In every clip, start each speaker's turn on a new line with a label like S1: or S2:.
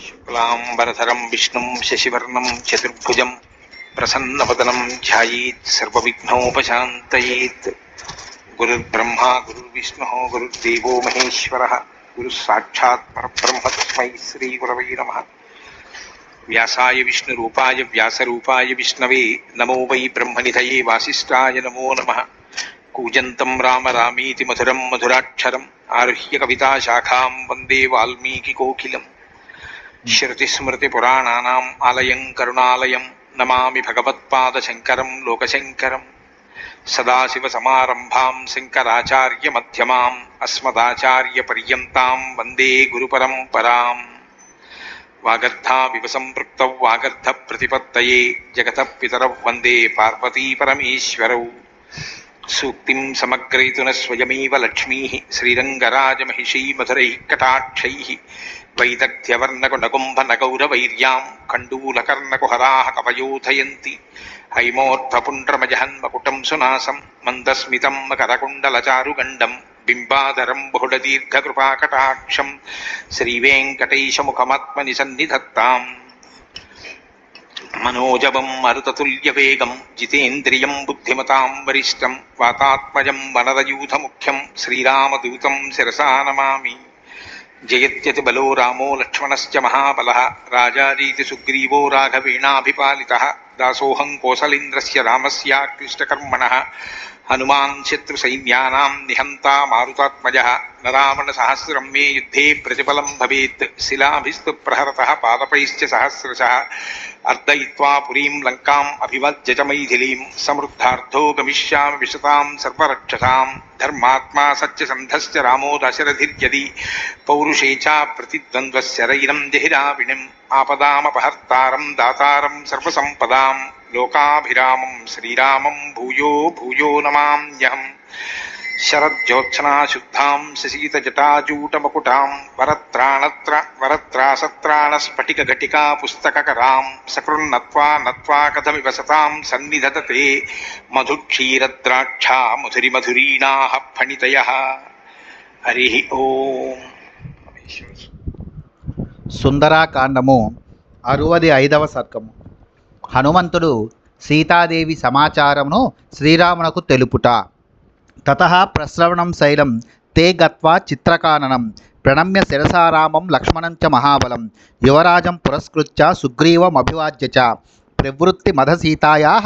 S1: శుక్లాంబరధరం విష్ణుం శశివర్ణం చతుర్భుజం ప్రసన్నవదనం ధ్యాయేత్ సర్వవిఘ్నోపశాంతయేత్. గురుర్బ్రహ్మా గురుర్విష్ణుః గురుర్దేవో మహేశ్వరः గురుః సాక్షాత్ పరబ్రహ్మ తస్మై శ్రీగురవై నమః. వ్యాసాయ విష్ణురూపాయ వ్యాసరూపాయ విష్ణవే నమో వై బ్రహ్మనిధయే వాసిష్ఠాయ నమో నమః. కూజంతం రామ రామీతి మధురం మధురాక్షరం ఆరుహ్య కవితాశాఖాం వందే వాల్మీకికోకిలం. శృతిస్మృతిపురాణానాం ఆలయం కరుణాలయం నమామి భగవత్పాదశంకరం లోకశంకరం. సదాశివసమారంభాం శంకరాచార్యమధ్యమాం అస్మదాచార్యపర్యంతాం వందే గురుపరంపరాం. వాగర్ధావివ సంపృక్తౌ వాగర్ధప్రతిపత్తయే జగతః పితరౌ వందే పార్వతీపరమేశ్వరౌ. సూక్తిం సమగ్రయతున స్వయమేవ లక్ష్మీః శ్రీరంగరాజమహిషీ మధురైః కటాక్షైః. వైదగ్ధ్యవర్ణకునకుంభనగౌరవైర్యాం కండూలకర్ణకుహరాः కవయోధయంతి. హైమోర్ధపుండ్రమజహన్మకుటం సునాసం మందస్మితం మకరకుండలచారుగండం బింబాధరం బహుళదీర్ఘకృపాకటాక్షం శ్రీవేంకటేశముఖమాత్మని సన్నిధత్తాం. మనోజవం మరుతతుల్యవేగం జితేంద్రియం బుద్ధిమతాం వరిష్టం వాతాత్మజం వనరయూథముఖ్యం శ్రీరామదూతం శిరసా నమామి. జయత్యతి బలో రామో లక్ష్మణశ్చ మహాబలః రాజారీతి సుగ్రీవో రాఘవేణాభిపాలితః. దాసోహం కోసలేంద్రస్య రామస్యాక్లిష్టకర్మణః హనుమాన్ శత్రుసైన్యానాం నిహంతా మారుతాత్మజః. నరావణసహస్రం మే యుద్ధే ప్రతిఫలం భవేత్ శిలాభిస్తు ప్రహరతః పాదపైశ్చ సహస్రశః. అర్దయిత్వా పురీం లంకాం అభివజ్య చ మైథిలీం సమృద్ధార్థో గమిష్యామి విశతాం సర్వరక్షసాం. ధర్మాత్మా సత్యసంధశ్చ రామో దశరథిర్యది పౌరుషే చ ప్రతిద్వంద్వశరైరం జహిరావిణిం. ఆపదామపహర్తారం దాతారం సర్వసంపదాం లోకాభిరామం శ్రీరామం భూయో భూయో నమామ్యహం. శరజ్యోత్సనాశుద్ధాం శశీతజటాజూటమకుటాం వరత్రాసత్రాణస్ఫటికఘటికా పుస్తకకరాం. సకృన్నత్వా నత్వా కథమివ సతాం సన్నిధతతే మధుక్షీరద్రాక్షా మధురిమధురీణాః ఫణితయః. హరి ఓం.
S2: సుందరాకాండము 65వ సర్గము. హనుమంతుడు సీతాదేవి సమాచారమును శ్రీరామునకు తెలుపుట. తతః ప్రశ్రవణం శైలం తే గత్వా చిత్రకాననం ప్రణమ్య శిరసారామం లక్ష్మణం చ మహాబలం యువరాజం పురస్కృత్య సుగ్రీవమభివాద్య చ ప్రవృత్తి మధసీతాయాః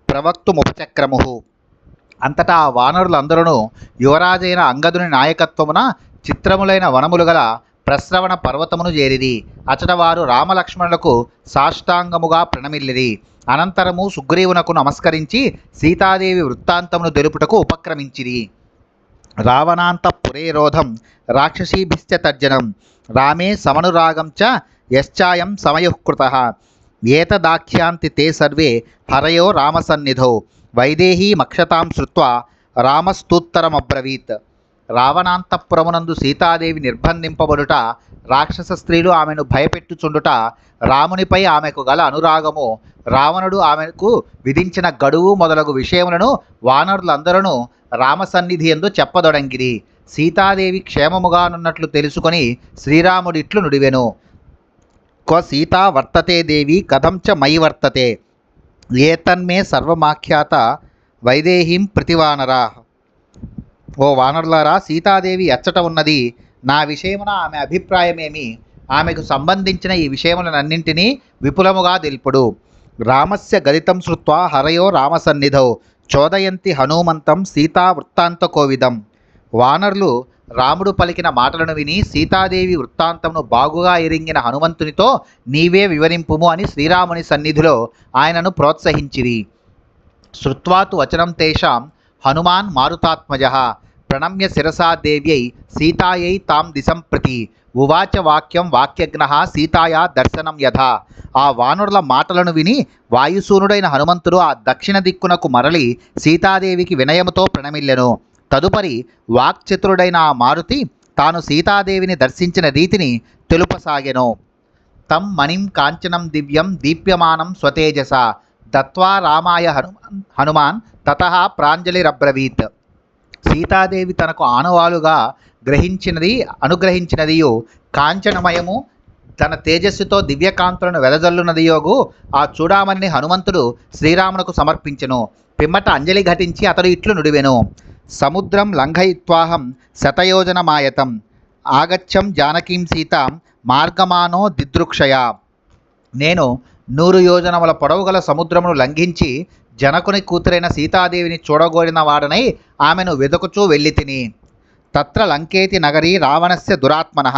S2: ప్రవక్తుముపచక్రముః. అంతటా ఆ వానరులందరూ యువరాజైన అంగదుని నాయకత్వమున చిత్రములైన వనములు గల ప్రశ్రవణ పర్వతమును చేరిరి. అచట వారు రామలక్ష్మణులకు సాష్టాంగముగా ప్రణమిల్లిరి. అనంతరము సుగ్రీవునకు నమస్కరించి సీతాదేవి వృత్తాంతమును తెలుపుటకు ఉపక్రమించిరి. రావణాంతఃపురేరోధం రాక్షసీభిశ్చ తర్జనం రామే సమనురాగం చ యశ్చాయం సమయుఃకృతః. ఏతదాఖ్యాంతి తే సర్వే హరయో రామసన్నిధౌ వైదేహీమక్షతాం శ్రుత్వా రామస్తూత్తరమబ్రవీత్. రావణాంతఃపురమునందు సీతాదేవి నిర్బంధింపబడుట, రాక్షస స్త్రీలు ఆమెను భయపెట్టుచుండుట, రామునిపై ఆమెకు గల అనురాగము, రావణుడు ఆమెకు విధించిన గడువు మొదలగు విషయములను వానరులందరూ రామసన్నిధి యందు చెప్పదొడంగిరి. సీతాదేవి క్షేమముగానున్నట్లు తెలుసుకొని శ్రీరాముడిట్లు నుడివెను. క్వ సీతా వర్తతే దేవి కథం చ మయి వర్తతే ఏతన్మే సర్వమాఖ్యాత వైదేహీం ప్రతివానరా. ఓ వానరులారా, సీతాదేవి ఎచ్చట ఉన్నది, నా విషయమున ఆమె అభిప్రాయమేమి, ఆమెకు సంబంధించిన ఈ విషయములనన్నింటినీ విపులముగా తెలుపుడు. రామస్య గదితం శ్రుత్వా హరయో రామసన్నిధౌ చోదయంతి హనుమంతం సీతా వృత్తాంత కోవిదం. వానరులు రాముడు పలికిన మాటలను విని సీతాదేవి వృత్తాంతమును బాగుగా ఎరింగిన హనుమంతునితో నీవే వివరింపుము అని శ్రీరాముని సన్నిధిలో ఆయనను ప్రోత్సహించిరి. శ్రుత్వాతు వచనం తేషాం హనుమాన్ మారుతాత్మజః ప్రణమ్య శిరసా దేవ్యై సీతాయై తాం దిశం ప్రతి ఉవాచ వాక్యం వాక్యజ్ఞః సీతాయా దర్శనం యథా. ఆ వానరుల మాటలను విని వాయుసూనుడైన హనుమంతుడు ఆ దక్షిణ దిక్కునకు మరలి సీతాదేవికి వినయముతో ప్రణమిల్లెను. తదుపరి వాక్చతురుడైన ఆ మారుతి తాను సీతాదేవిని దర్శించిన రీతిని తెలుపసాగెను. తం మణిం కాంచనం దివ్యం దీప్యమానం స్వతేజస దత్వా రామాయ హనుమాన్ తతః ప్రాంజలిరబ్రవీత్. సీతాదేవి తనకు ఆనవాలుగా అనుగ్రహించినదియు కాంచనమయము తన తేజస్సుతో దివ్యకాంతులను వెదజల్లునదియోగు ఆ చూడామణిని హనుమంతుడు శ్రీరామునకు సమర్పించెను. పిమ్మట అంజలి ఘటించి అతడు ఇట్లు నుడివెను. సముద్రం లంఘయిత్వాహం శతయోజనమాయతం ఆగచ్చం జానకీం సీతాం మార్గమానో దిదృక్షయ. నేను 100 యోజనముల పొడవు గల సముద్రమును లంఘించి జనకుని కూతురైన సీతాదేవిని చూడగోరిన వాడనై ఆమెను వెతుకుచూ వెళ్ళి తిని. తత్ర లంకేతి నగరీ రావణస్య దురాత్మనః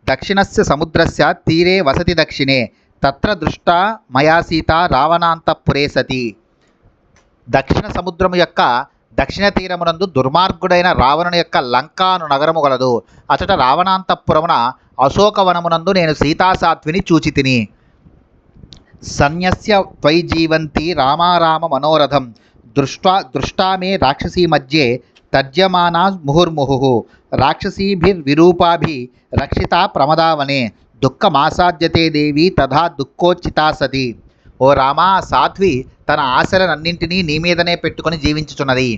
S2: దక్షిణస్య సముద్రస్య తీరే వసతి దక్షిణే తత్ర దృష్టా మయా సీత రావణాంతఃపురే సతి. దక్షిణ సముద్రము యొక్క దక్షిణ తీరమునందు దుర్మార్గుడైన రావణుని యొక్క లంకాను నగరము గలదు. అచట రావణాంతఃపురమున అశోకవనమునందు నేను సీతాసాత్విని చూచి తిని. సన్యస్య త్వయి జీవంతి రామారామ మనోరథం దృష్టా మే రాక్షసీ మధ్యే తర్జ్యమానా ముహుర్ముహు రాక్షసీభిర్విరూపాభి రక్షితా ప్రమదావనే దుఃఖమాసాద్యతే దేవి తథా దుఃఖోచితా సతి. ఓ రామా, సాధ్వి తన ఆశలనన్నింటినీ నీ మీదనే పెట్టుకొని జీవించుచున్నది.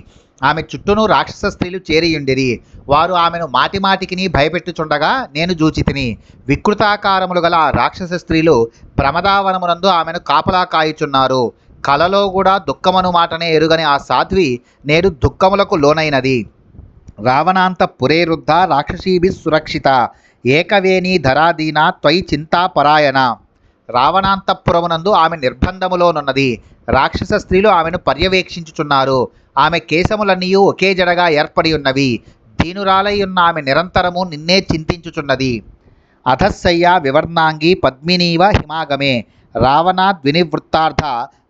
S2: ఆమె చుట్టూను రాక్షస స్త్రీలు చేరియుండిరి. వారు ఆమెను మాటిమాటికిని భయపెట్టుచుండగా నేను జూచితిని. వికృతాకారములు గల ఆ రాక్షస స్త్రీలు ప్రమదావనమునందు ఆమెను కాపలా కాయుచున్నారు. కలలో కూడా దుఃఖమను మాటనే ఎరుగని ఆ సాధ్వి నేడు దుఃఖములకు లోనైనది. రావణాంతఃపురేరుద్ధ రాక్షసీభి సురక్షిత ఏకవేణీ ధరాదీన త్వయి చింతాపరాయణ. రావణాంతఃపురమునందు ఆమె నిర్బంధములోనున్నది. రాక్షస స్త్రీలు ఆమెను పర్యవేక్షించుచున్నారు. ఆమె కేశములన్నీ ఒకే జడగా ఏర్పడి ఉన్నవి. దీనురాలై ఉన్న ఆమె నిరంతరము నిన్నే చింతించుచున్నది. అధశయ్యా వివర్ణాంగి పద్మినీవ హిమాగమే రావణాద్వినివృత్తార్థ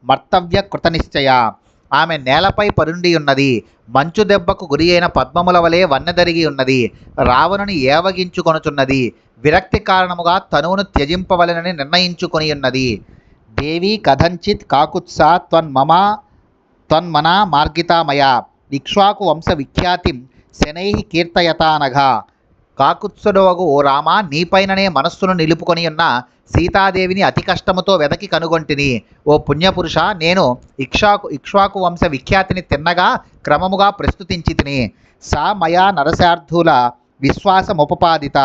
S2: మర్తవ్య కృతనిశ్చయ. ఆమె నేలపై పరుండి ఉన్నది. మంచు దెబ్బకు గురి అయిన పద్మముల వలె వన్నెదరిగి ఉన్నది. రావణుని ఏవగించుకొనుచున్నది. విరక్తి కారణముగా తనువును త్యజింపవలెనని నిర్ణయించుకొని ఉన్నది. దేవి కథంచిత్ కాకుత్సా త్వన్మనా మార్గితామయ ఇక్ష్వాకు వంశ విఖ్యాతిం శనై కీర్తయతానఘ. కాకుత్సుడవగు ఓ రామ, నీపైననే మనస్సును నిలుపుకొని ఉన్న సీతాదేవిని అతి కష్టముతో వెదకి కనుగొంటిని. ఓ పుణ్యపురుష, నేను ఇక్ష్వాకు వంశ విఖ్యాతిని తిన్నగా క్రమముగా ప్రస్తుతించి తిని. సా మయా నరశార్థుల విశ్వాసముపపాదిత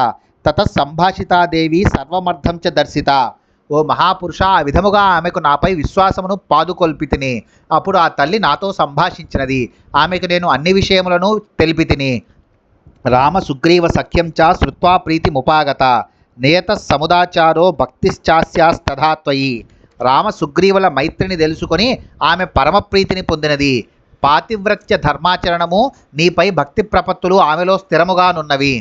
S2: తతఃసంభాషితాదేవి సర్వమర్థం చ దర్శిత. ఓ మహాపురుష, ఆ విధముగా ఆమెకు నాపై విశ్వాసమును పాదుకొల్పి తిని. అప్పుడు ఆ తల్లి నాతో సంభాషించినది. ఆమెకు నేను అన్ని విషయములను తెలిపి తిని. రామ సుగ్రీవ సఖ్యం చ శ్రుత్వా ప్రీతిముపాగత నియత సముదాచారో భక్తిశ్చాస్యాస్తథా త్వయి. రామ సుగ్రీవుల మైత్రిని తెలుసుకొని ఆమె పరమప్రీతిని పొందినది. పాతివ్రత్య ధర్మాచరణము, నీపై భక్తి ప్రపత్తులు ఆమెలో స్థిరముగానున్నవి.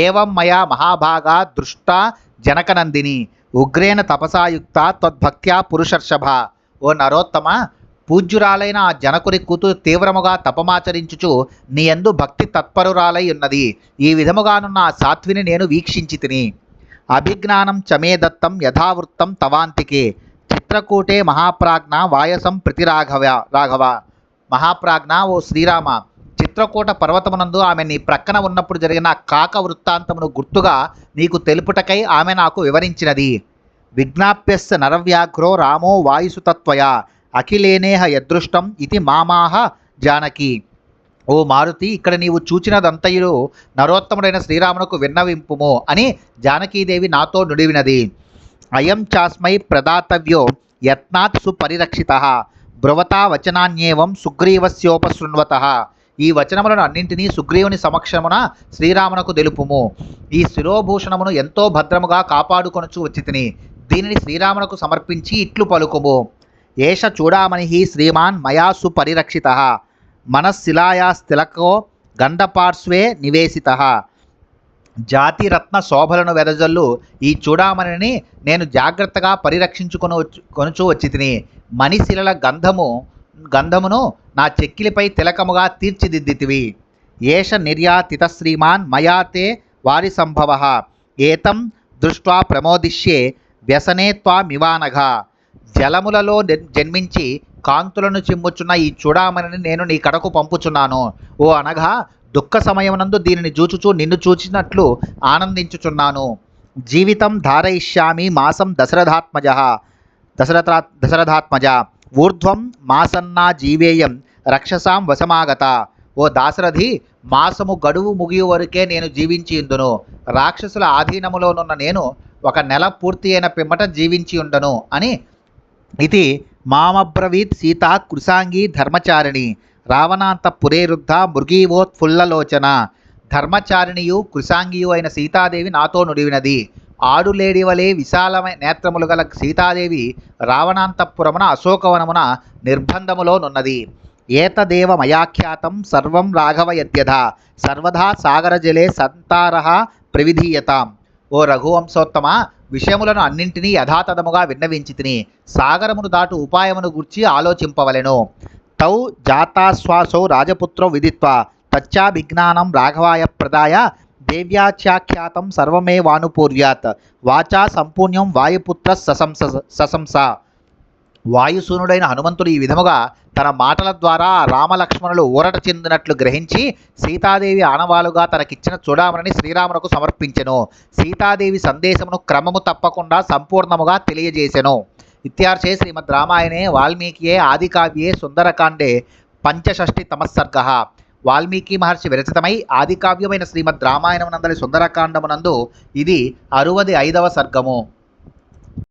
S2: ఏవం మయా మహాభాగా దృష్టా జనకనందిని ఉగ్రేణ తపసాయుక్త త్వద్భక్త్యా పురుషర్షభ. ఓ నరోత్తమ, పూజ్యురాలైన ఆ జనకుని కూతురు తీవ్రముగా తపమాచరించుచు నీ యందు భక్తి తత్పరురాలై ఉన్నది. ఈ విధముగానున్న ఆ సాత్విని నేను వీక్షించి తిని. అభిజ్ఞానం చమే దత్తం యథావృత్తం తవాంతికే చిత్రకూటే మహాప్రాజ్ఞ వాయసం ప్రతి రాఘవ. మహాప్రాజ్ఞ, ఓ శ్రీరామ, చిత్రకూట పర్వతమునందు ఆమె నీ ప్రక్కన ఉన్నప్పుడు జరిగిన కాక వృత్తాంతమును గుర్తుగా నీకు తెలుపుటకై ఆమె నాకు వివరించినది. విజ్ఞాప్యస్య నరవ్యాఘ్రో రామో వాయుసుతత్వయ అఖిలేనేహ యదృష్టం ఇది మామాహ జానకి. ఓ మారుతి, ఇక్కడ నీవు చూచినదంతయులు నరోత్తముడైన శ్రీరామునకు విన్నవింపుము అని జానకీదేవి నాతో నుడివినది. అయం చాస్మై ప్రదాతవ్యో యత్నాత్ సుపరిరక్షిత బ్రువతా వచనాన్యేవం సుగ్రీవస్యోపశృణ్వత. ఈ వచనములను అన్నింటినీ సుగ్రీవుని సమక్షమున శ్రీరామునకు తెలుపుము. ఈ శిరోభూషణమును ఎంతో భద్రముగా కాపాడుకొనుచు వచ్చితిని. దీనిని శ్రీరామునకు సమర్పించి ఇట్లు పలుకుము. ఏష చూడామణి శ్రీమాన్ మయా సుపరిరక్షిత మనశిలాయాస్తిలకో గండపార్శ్వే నివేశిత. జాతిరత్న శోభలను వెదజల్లు ఈ చూడామణిని నేను జాగ్రత్తగా కొనుచు వచ్చి తిని. మణిశిలల గంధమును నా చెక్కిలిపై తిలకముగా తీర్చిదిద్దితివి. ఏష నిర్యాతిత శ్రీమాన్ మయా తే వారి సంభవ ఏతం దృష్ట్వా ప్రమోదిష్యే వ్యసనే త్వామివానఘ. జలములలో జన్మించి కాంతులను చిమ్ముచున్న ఈ చూడామణిని నేను నీ కడకు పంపుచున్నాను. ఓ అనగా దుఃఖ సమయమునందు దీనిని చూచుచూ నిన్ను చూచినట్లు ఆనందించుచున్నాను. జీవితం ధారయిష్యామి మాసం దశరథాత్మజ ఊర్ధ్వం మాసన్నా జీవేయం రక్షసాం వశమాగత. ఓ దాశరథి, మాసము గడువు ముగియు వరకే నేను జీవించి ఇందును. రాక్షసుల ఆధీనములోనున్న నేను 1 నెల పూర్తి అయిన పిమ్మట జీవించి ఉండను అని ఇది మామబ్రవీత్ సీత కృశాంగి ధర్మచారిణి రావణాంతపురేరుద్ధ మృగీవోత్ఫుల్లలోచన. ధర్మచారిణియు కృశాంగియు అయిన సీతాదేవి నాతో నుడివినది. ఆడులేడి వలె విశాలమైన నేత్రములు గల సీతాదేవి రావణాంతపురమున అశోకవనమున నిర్బంధములో నున్నది. ఏతదేవ మయాఖ్యాతం సర్వం రాఘవ యత్యథ సర్వదా సాగరజలే సంతారః ప్రవిధీయతాం. ఓ రఘువంశోత్తమ, విషయములను అన్నింటినీ యథాతథముగా విన్నవించి తిని సాగరమును దాటు ఉపాయమును గూర్చి ఆలోచింపవలెను. తౌ జాతాశ్వాసౌ రాజపుత్రో విదిత్వా తచ్చాభిజ్ఞానం రాఘవాయ ప్రదాయ దేవ్యాఖ్యాఖ్యాతం సర్వమేవానుపూర్యాత్ వాచా సంపుణ్యం వాయుపుత్ర సశంస. వాయుసూనుడైన హనుమంతుడు ఈ విధముగా తన మాటల ద్వారా రామలక్ష్మణులు ఊరట చెందినట్లు గ్రహించి సీతాదేవి ఆనవాలుగా తనకిచ్చిన చూడామణిని శ్రీరామునకు సమర్పించెను. సీతాదేవి సందేశమును క్రమము తప్పకుండా సంపూర్ణముగా తెలియజేసెను. ఇత్యార్షే శ్రీమద్ రామాయణే వాల్మీకియే ఆదికావ్యే సుందరకాండే 65తమః సర్గః. వాల్మీకి మహర్షి విరచితమై ఆదికావ్యమైన శ్రీమద్ రామాయణమునందలి సుందరకాండమునందు ఇది 65వ సర్గము.